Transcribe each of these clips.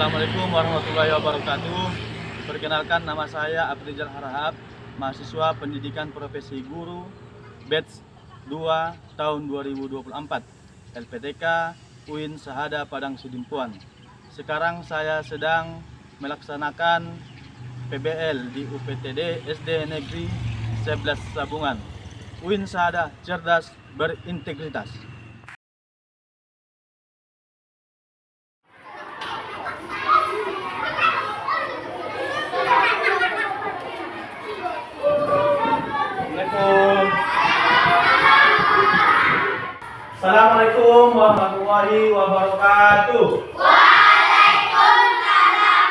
Assalamualaikum warahmatullahi wabarakatuh. Perkenalkan, nama saya Afrizal Harahap, mahasiswa Pendidikan Profesi Guru batch 2 tahun 2024 LPTK UIN Sahada Padang Sidimpuan. Sekarang saya sedang melaksanakan PBL di UPTD SD Negeri 11 Sabungan. UIN Sahada cerdas berintegritas. Assalamualaikum warahmatullahi wabarakatuh. Waalaikumsalam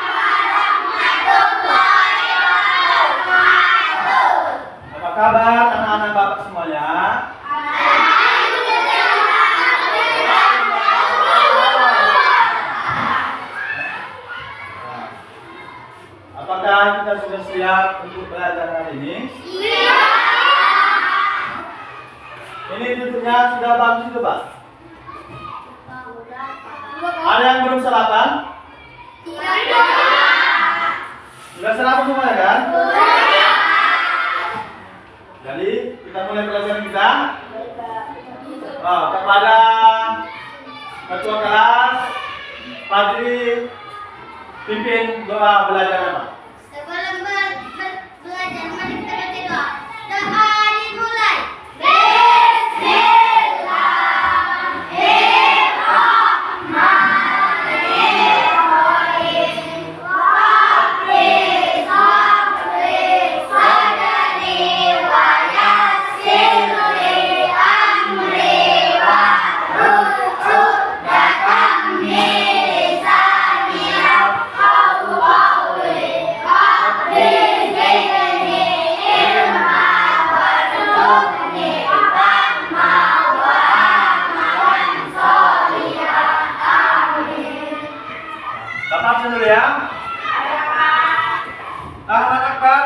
warahmatullahi wabarakatuh. Apa kabar anak-anak Bapak semuanya? Apakah kita sudah siap untuk belajar hari ini? Siap. Ini duduknya sudah bagus itu, Pak? Ada yang belum sarapan? Sudah sarapan semua kan? Jadi kita mulai pelajaran kita. Kepada ketua kelas, Padri pimpin doa belajar apa? Sebelum belajar, mari kita baca doa. Doa dimulai. Bapak dulu ya. Ahmad Akbar,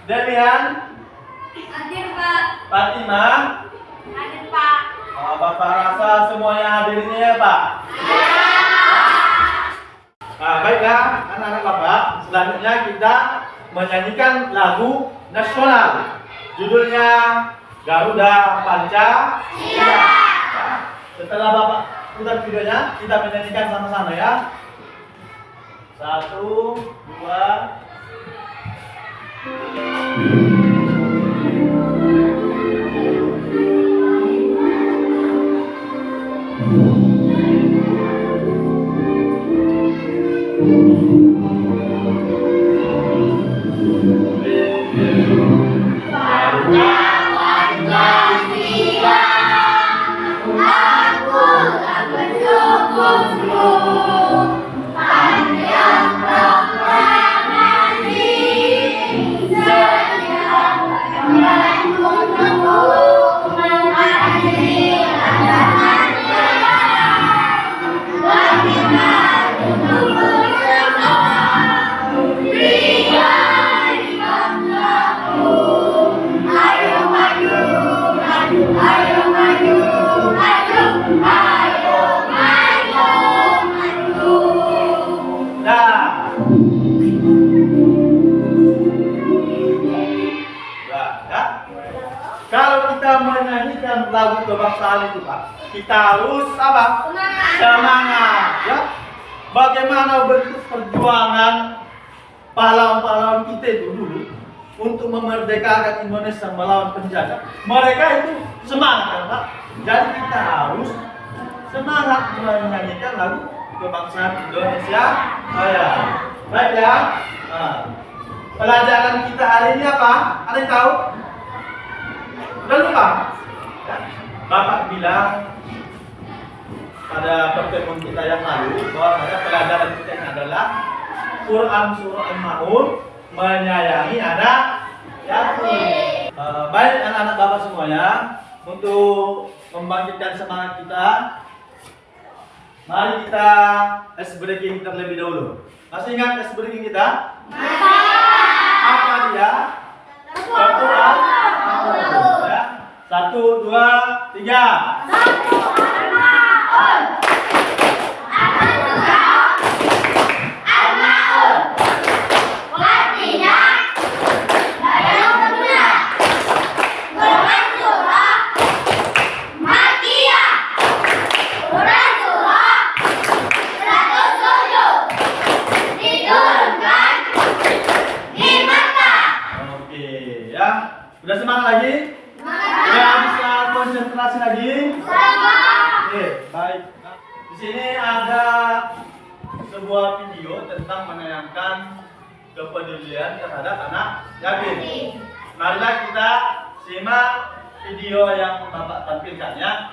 Demian, Hadir, Pak. Fatima. Hadir, Pak. Bapak rasa semuanya hadir ini ya, Pak? Baiklah anak-anak Bapak, selanjutnya kita menyanyikan lagu nasional. Judulnya Garuda Pancasila. Setelah Bapak putar videonya, kita menyanyikan sama-sama ya. 1, 2. Kalau kita menyanyikan lagu kebangsaan itu, Pak, kita harus apa? Semangat, ya. Bagaimana bentuk perjuangan pahlawan-pahlawan kita itu dulu untuk memerdekakan Indonesia melawan penjajah. Mereka itu semangat, kan, Pak. Jadi kita harus semangat menyanyikan lagu kebangsaan Indonesia. Baik ya. Pelajaran kita hari ini apa? Ada yang tahu? Udah lupa? Bapak bilang pada pertemuan kita yang lalu bahwa pelajaran kita ini adalah Quran surah Al-Maun, menyayangi anak yatim. Baik anak-anak Bapak semuanya, untuk membangkitkan semangat kita, mari kita ice breaking terlebih dahulu. Masih ingat ice breaking kita? Apa dia? Quran. 1, 2, 3. Ya, bisa konsentrasi lagi? Oke, baik. Di sini ada sebuah video tentang menanamkan kepedulian terhadap anak yatim. Marilah kita simak video yang Bapak tampilkan ya.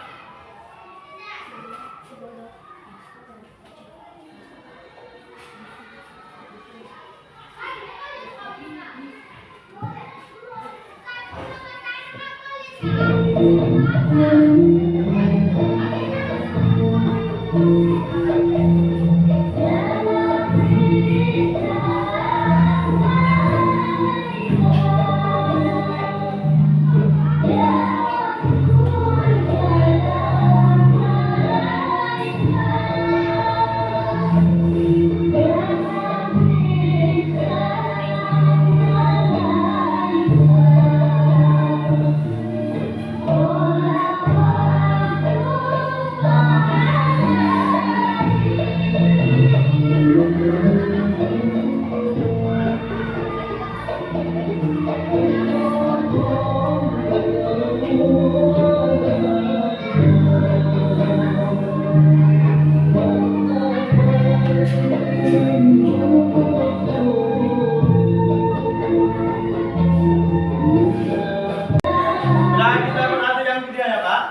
Sudah kita perhatikan video ya Pak?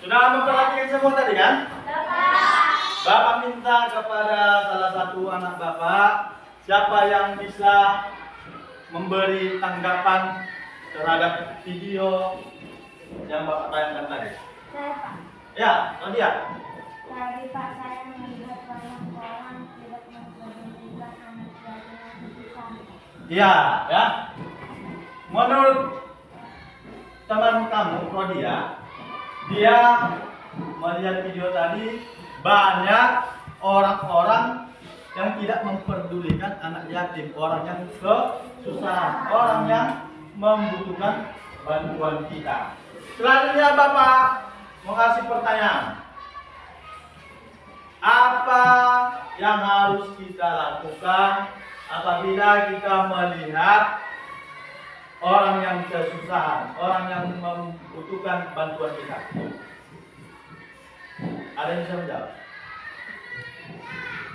Sudah memperhatikan semua tadi kan? Bapak minta kepada salah satu anak Bapak, siapa yang bisa memberi tanggapan terhadap video yang Bapak tayangkan tadi? Saya Pak. Ya, Nadia. Tadi Pak saya melihat banyak orang tidak mempedulikan anak yatim yang kesusahan. Iya, ya. Menurut teman kamu, Rodia, dia melihat video tadi banyak orang-orang yang tidak memperdulikan anak yatim, orang yang kesusahan, orang yang membutuhkan bantuan kita. Selanjutnya Bapak mau kasih pertanyaan. Apa yang harus kita lakukan apabila kita melihat orang yang kesusahan, orang yang membutuhkan bantuan kita? Ada yang bisa menjawab?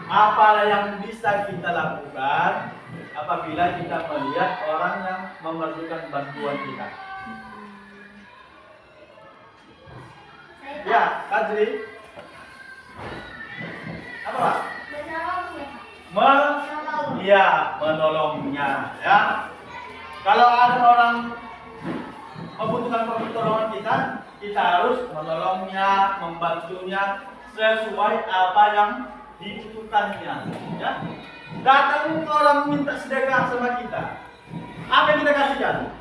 Apa yang bisa kita lakukan apabila kita melihat orang yang memerlukan bantuan kita? Ya, Kadri. Apa Pak? Menolongnya ya. Kalau ada orang membutuhkan pertolongan kita, kita harus menolongnya, membantunya sesuai apa yang dibutuhkannya ya. Datang orang minta sedekah sama kita, apa yang kita kasihkan?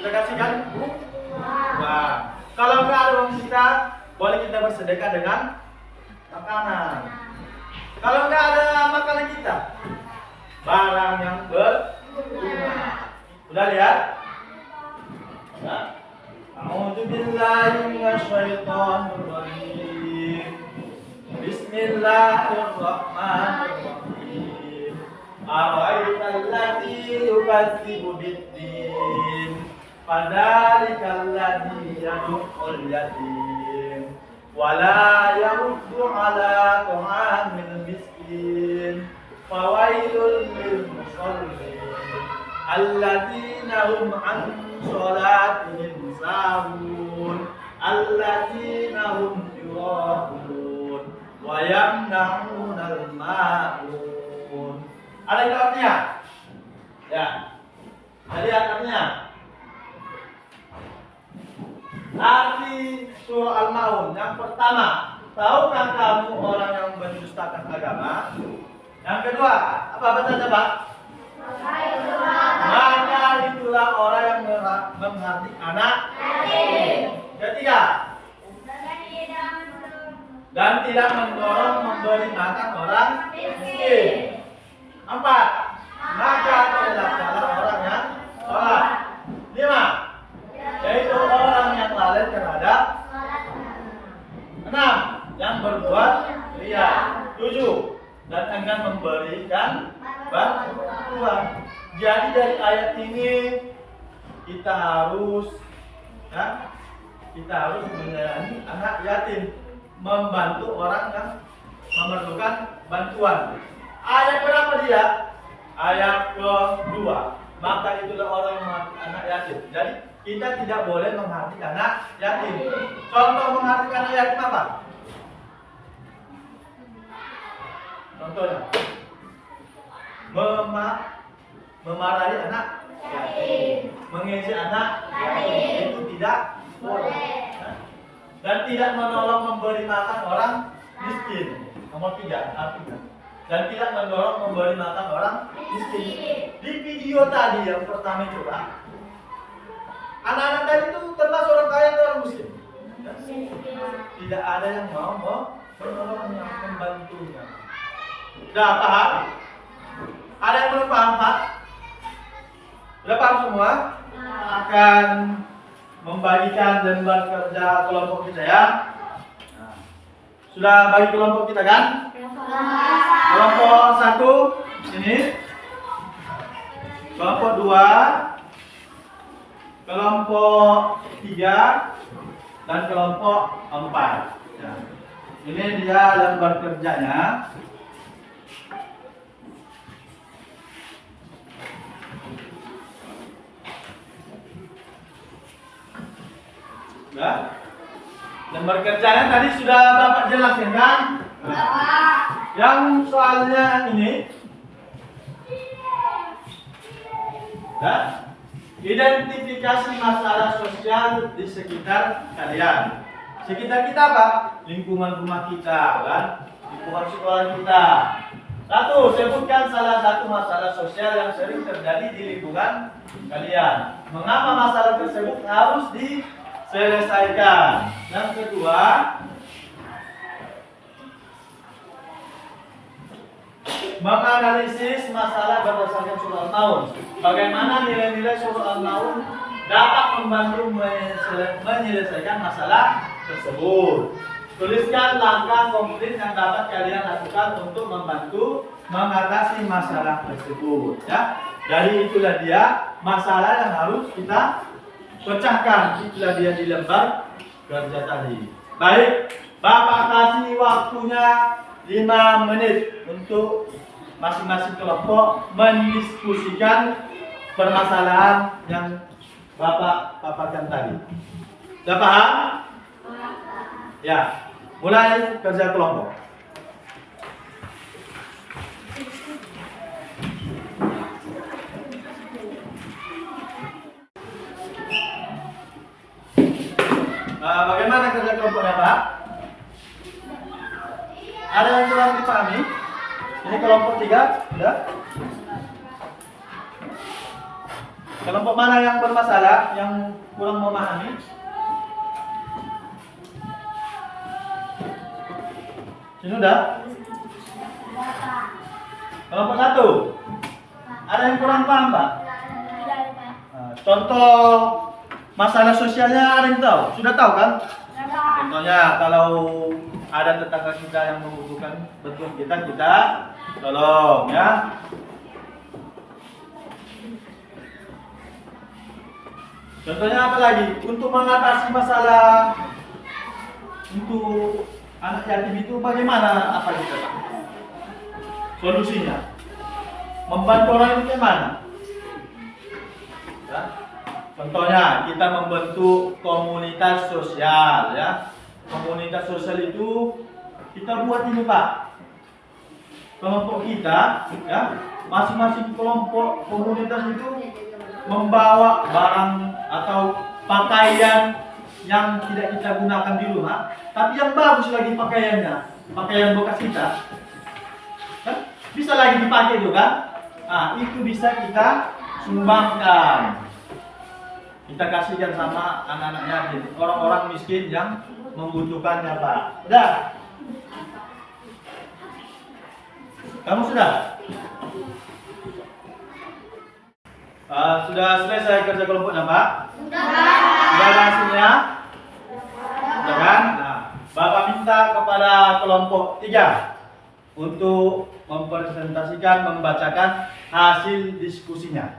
Kita kasihkan uang. Kalau nggak ada uang kita, boleh kita bersedekah dengan makanan. Kalau nggak ada makanan kita, barang yang berguna. Sudah lihat? Ya. A'udzubillahi minasyaitonir rajim. Bismillahirrahmanirrahim. Ara'aital ladzi yukadzibu bid-din, fadzalikal ladzi yad'ul yatim wa la yahuddu 'ala ta'amil miskin. Fawailul lil musallin alladzina hum 'an shalatihim sahun alladzina hum yurahun wa yamna'unal ma'un. Ada yang artinya? Ya. Jadi artinya arti surah Al-Maun yang pertama, tahukah kamu orang yang mendustakan agama? Yang kedua, apa bacanya Pak? Maka itulah orang yang menghati anak yatim. Ketiga, dan tidak mendorong memberi makan orang miskin. Empat, maka celakalah orang yang sholat. Lima, yaitu orang yang lalai terhadap. Enam, yang berbuat ria. Tujuh, dan enggan memberikan bantuan. Jadi dari ayat ini kita harus menyayangi anak yatim, membantu orang yang memerlukan bantuan. Ayat berapa dia? Ayat kedua. Maka itulah orang yang menghardik anak yatim. Jadi kita tidak boleh menghardik anak yatim. Contoh menghardik anak yatim apa? Contohnya memarahi anak yatim, mengejek anak yatim, itu tidak boleh. Dan tidak menolong memberi makan orang miskin. Nomor 3 artinya. Dan tidak mendorong memberi makan orang miskin. Di video tadi yang pertama itu kan, anak-anak tadi itu termasuk orang kaya atau orang miskin? Tidak ada yang mau menolongnya, membantunya. Sudah paham? Ada yang belum paham, Pak? Sudah paham semua? Akan membagikan lembar kerja kelompok kita ya. Nah, sudah bagi kelompok kita kan? Kelompok 1 ini, kelompok 2, kelompok 3, dan kelompok 4. Ya. Ini dia lembar kerjanya. Ya. Lembar kerjanya tadi sudah Bapak jelaskan kan? Yang soalnya ini, ya, identifikasi masalah sosial di sekitar kalian. Sekitar kita apa? Lingkungan rumah kita, kan? Lingkungan sekolah kita. 1. Sebutkan salah satu masalah sosial yang sering terjadi di lingkungan kalian. Mengapa masalah tersebut harus diselesaikan? Yang kedua, menganalisis masalah berdasarkan surah Al-Maun. Bagaimana nilai-nilai surah Al-Maun dapat membantu menyelesaikan masalah tersebut. Tuliskan langkah konkret yang dapat kalian lakukan untuk membantu mengatasi masalah tersebut. Ya, jadi itulah dia masalah yang harus kita pecahkan. Itulah dia di lembar kerja tadi. Baik, Bapak kasih waktunya 5 menit untuk masing-masing kelompok mendiskusikan permasalahan yang Bapak paparkan tadi. Sudah paham? Ya, mulai kerja kelompok. Bagaimana kerja kelompoknya, Pak? Ada yang kurang dipahami? Ini kelompok 3, sudah? Kelompok mana yang bermasalah, yang kurang memahami? Ini sudah? Kelompok 1. Ada yang kurang paham, Pak? Contoh masalah sosialnya ada yang tahu? Sudah tahu kan? Contohnya kalau ada tetangga kita yang membutuhkan bantuan kita tolong ya. Contohnya apa lagi? Untuk mengatasi masalah untuk anak yatim itu bagaimana apa kita? Solusinya membantu orang itu bagaimana? Ya. Contohnya kita membentuk komunitas sosial ya. Komunitas sosial itu kita buat ini, Pak. Kelompok kita ya, masing-masing kelompok komunitas itu membawa barang atau pakaian yang tidak kita gunakan di rumah, tapi yang bagus lagi pakaiannya, pakaian bekas kita, kan? Bisa lagi dipakai juga. Nah, itu bisa kita sumbangkan. Kita kasihkan sama anak-anak yatim, orang-orang miskin yang membutuhkannya, Pak. Udah? Kamu sudah? Sudah selesai kerja kelompoknya, Pak? Sudah ada hasilnya? Sudah kan? Nah, Bapak minta kepada kelompok 3 untuk mempresentasikan, membacakan hasil diskusinya.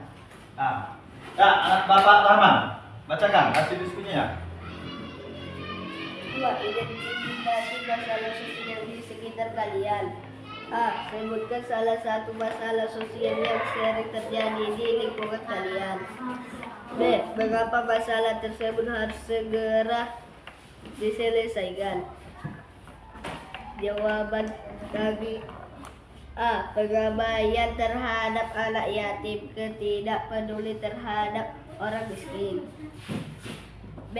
Nah, Ya, anak Bapak Rahman, bacakan hasil diskusinya. 2. Identifikasi masalah sosial di sekitar kalian. A. Sebutkan salah satu masalah sosial yang sering terjadi di lingkungan kalian. B. Mengapa masalah tersebut harus segera diselesaikan? Jawaban bagi A. Pengabaian terhadap anak yatim, ketidakpeduli terhadap orang miskin. B.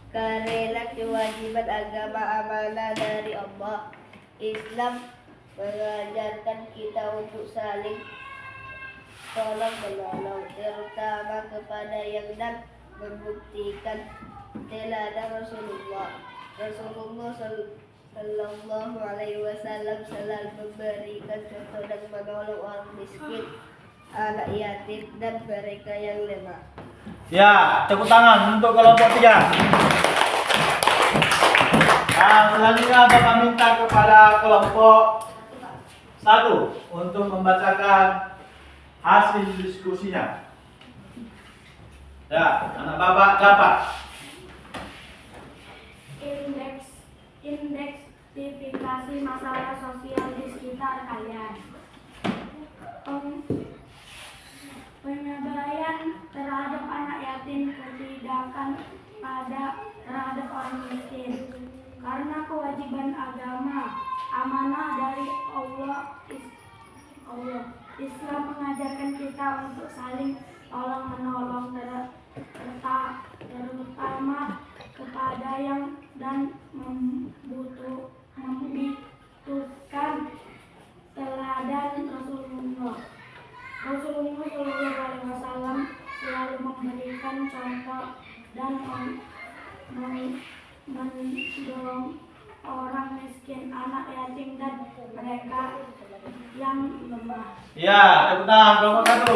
Karena kewajiban agama amanah dari Allah. Islam mengajarkan kita untuk saling tolong menolong, terutama kepada yang dan membuktikan teladan Rasulullah Sallallahu Alaihi Wasallam selalu memberikan contoh dan menolong orang miskin, anak yatim dan mereka yang lemah. Ya, tepuk tangan untuk kelompok 3. Nah, selanjutnya Bapak minta kepada kelompok 1 untuk membacakan hasil diskusinya. Ya, anak Bapak dapat. Identifikasi masalah sosial di sekitar kalian. Pengabaian terhadap anak yatim, ketidakkan terhadap orang miskin. Karena kewajiban agama, amanah dari Allah. Islam mengajarkan kita untuk saling tolong menolong, terutama kepada yang dan membutuhkan teladan Rasulullah SAW selalu memberikan contoh dan mendorong orang miskin, anak yatim dan mereka yang lemah. Ya, tepuk tangan kelompok 1.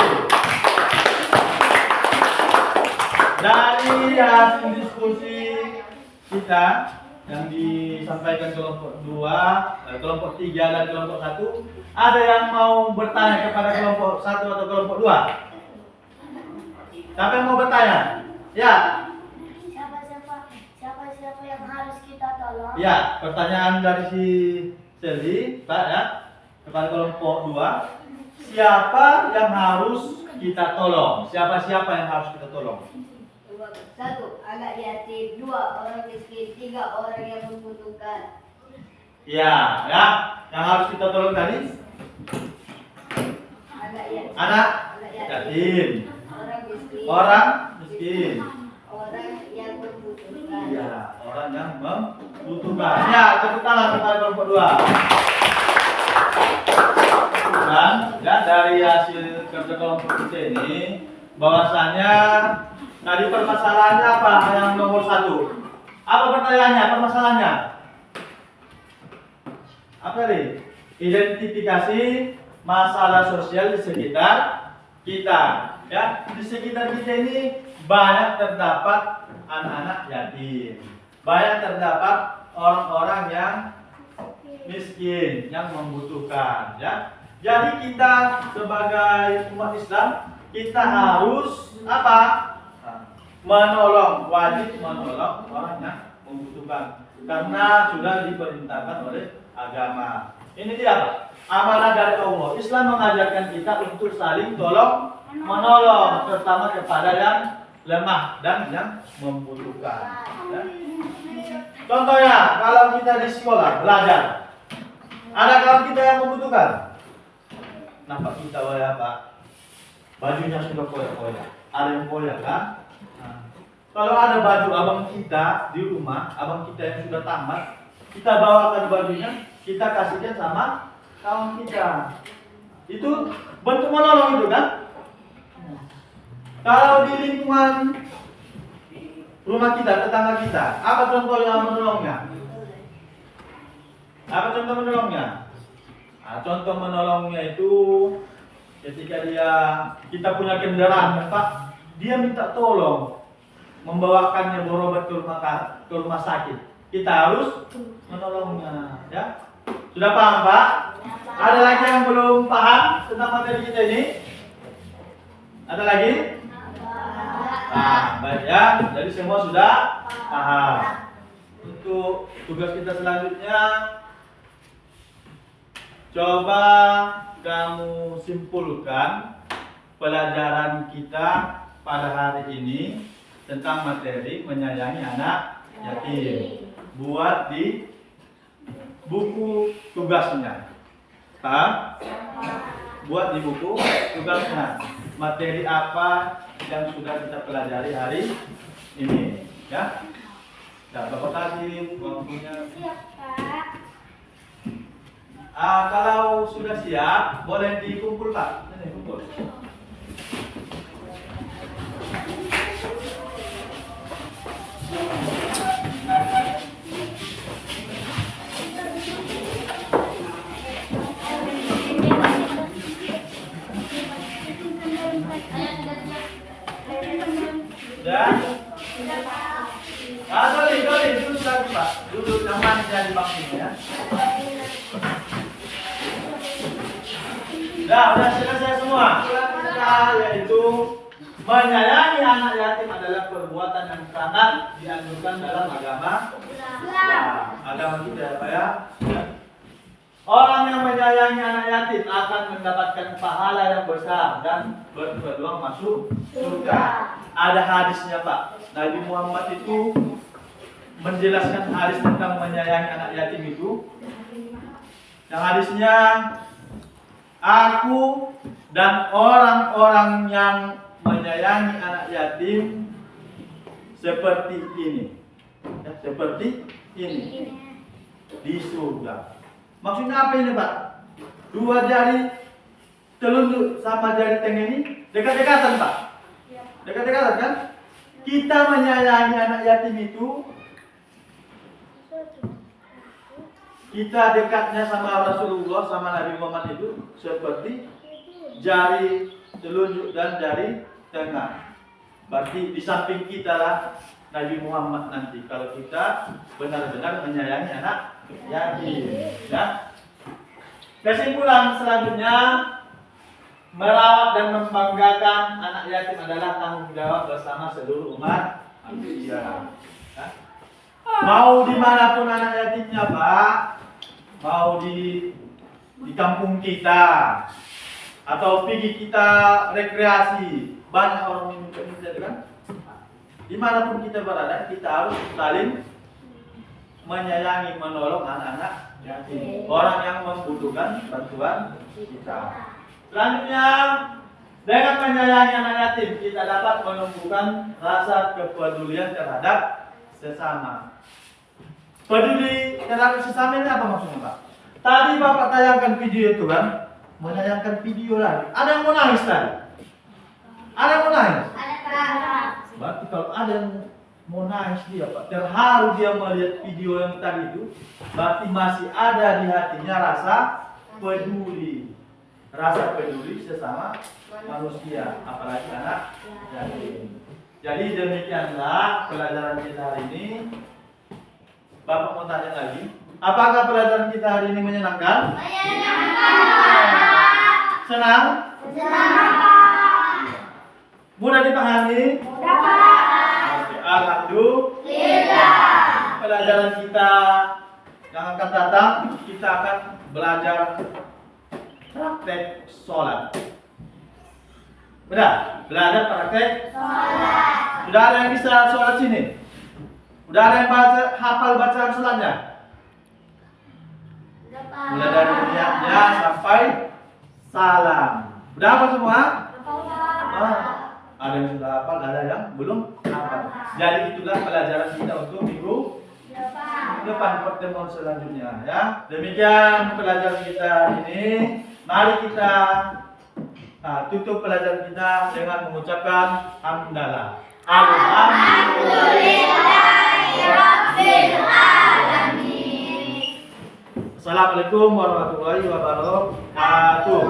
Dari hasil diskusi kita yang disampaikan kelompok 2, kelompok 3 dan kelompok 1, ada yang mau bertanya kepada kelompok 1 atau kelompok 2? Siapa yang mau bertanya? Ya. Siapa yang harus kita tolong? Ya, pertanyaan dari si Seli, Pak ya, kepada kelompok 2. Siapa yang harus kita tolong? Siapa-siapa yang harus kita tolong? 1. Anak yatim. 2. Orang miskin. 3. Orang yang membutuhkan. Ya, ya, yang harus kita tolong tadi Anak yatim. anak Yatim. yatim, Orang miskin. orang miskin. Orang yang membutuhkan. Ya, orang yang membutuhkan. Ya, tepuk tangan kepada kelompok 2. Dan ya, dari hasil kerja kelompok kita ini bahwasanya tadi permasalahannya apa yang nomor 1? Apa pertanyaannya? Permasalahannya apa nih? Identifikasi masalah sosial di sekitar kita. Ya, di sekitar kita ini banyak terdapat anak-anak yatim, banyak terdapat orang-orang yang miskin, yang membutuhkan. Ya, jadi kita sebagai umat Islam kita harus apa? Menolong, wajib menolong orang yang membutuhkan karena sudah diperintahkan oleh agama. Ini dia apa? Amanah dari Allah. Islam mengajarkan kita untuk saling tolong menolong, terutama kepada yang lemah dan yang membutuhkan. Ya. Contohnya, kalau kita di sekolah belajar, ada kawan kita yang membutuhkan. Nampak kita apa? Bajunya sudah koyak-koyak, ada yang koyak kan? Nah, kalau ada baju abang kita di rumah, abang kita yang sudah tamat, kita bawakan bajunya, kita kasihkan sama kawan kita. Itu bentuk menolong itu kan? Kalau di lingkungan rumah kita, tetangga kita, apa contoh yang menolongnya? Apa contoh menolongnya? Nah, contoh menolongnya itu ketika kita punya kendaraan, Pak, dia minta tolong membawakannya berobat ke rumah sakit. Kita harus menolongnya, ya. Sudah paham, Pak? Ada lagi yang belum paham tentang materi kita ini? Ada lagi? Nah, baik ya. Jadi semua sudah paham. Untuk tugas kita selanjutnya, coba kamu simpulkan pelajaran kita pada hari ini tentang materi menyayangi anak yatim. Buat di buku tugasnya. Paham? Buat di buku tugasnya. Materi apa yang sudah kita pelajari hari ini, ya? Nah, Bapak kasih waktunya. Siap, Pak. Kalau sudah siap, boleh dikumpul, Pak. Ini kumpul. Ya. Sorry, duduk lagi, Pak. Duduk yang manis di bangku ya. Udah selesai semua. Kita yaitu menyayangi anak yatim adalah perbuatan yang sangat dianjurkan dalam agama Islam. Agama kita ya, Pak ya. Orang yang menyayangi anak yatim akan mendapatkan pahala yang besar dan berpeluang masuk surga. Ada hadisnya, Pak. Nabi Muhammad itu menjelaskan hadis tentang menyayangi anak yatim itu. Yang hadisnya, aku dan orang-orang yang menyayangi anak yatim seperti ini, ya, seperti ini di surga. Maksudnya apa ini, Pak? Dua jari telunjuk sama jari tengah ini dekat-dekatan, Pak. Dekat-dekatan kan? Kita menyayangi anak yatim itu, kita dekatnya sama Rasulullah, sama Nabi Muhammad itu seperti jari telunjuk dan jari tengah. Berarti di samping kita lah Nabi Muhammad nanti kalau kita benar-benar menyayangi anak yatim. Ya. Kesimpulan selanjutnya, merawat dan membanggakan anak yatim adalah tanggung jawab bersama seluruh umat manusia. Ya. Mau dimanapun anak yatimnya, Pak, mau di kampung kita atau pergi kita rekreasi, banyak orang minta kan? Dimanapun kita berada, kita harus saling menyayangi, menolong anak-anak yatim, orang yang membutuhkan bantuan kita. Selanjutnya, dengan menyayangi anak yatim, kita dapat menumbuhkan rasa kepedulian terhadap sesama. Peduli terhadap sesama ini apa maksudnya, Pak? Tadi Bapak tayangkan video itu kan, menayangkan video lagi. Ada yang mau nangis tadi? Ada yang mau nangis? Ada, Pak. Berarti kalau ada yang mau nangis dia, Pak, terharu dia melihat video yang tadi itu, berarti masih ada di hatinya rasa peduli. Rasa peduli sesama manusia, apalagi anak yatim. Jadi demikianlah pelajaran kita hari ini. Bapak mau tanya lagi, apakah pelajaran kita hari ini menyenangkan? Senang? Mudah dipahami? Oke, alhamdulillah. Pelajaran kita yang akan datang, kita akan belajar praktek sholat. Benar? Belajar praktek sholat. Sudah ada yang bisa sholat sini? Sudah ada yang hafal bacaan sholatnya? Mulai dari niatnya sampai salam. Sudah hafal semua? Ada yang sudah hafal, ada yang belum hafal. Jadi itulah pelajaran kita untuk minggu depan, pertemuan selanjutnya ya. Demikian pelajaran kita ini. Mari kita tutup pelajaran kita dengan mengucapkan hamdalah. Alhamdulillahirabbil alamin. Assalamualaikum warahmatullahi wabarakatuh.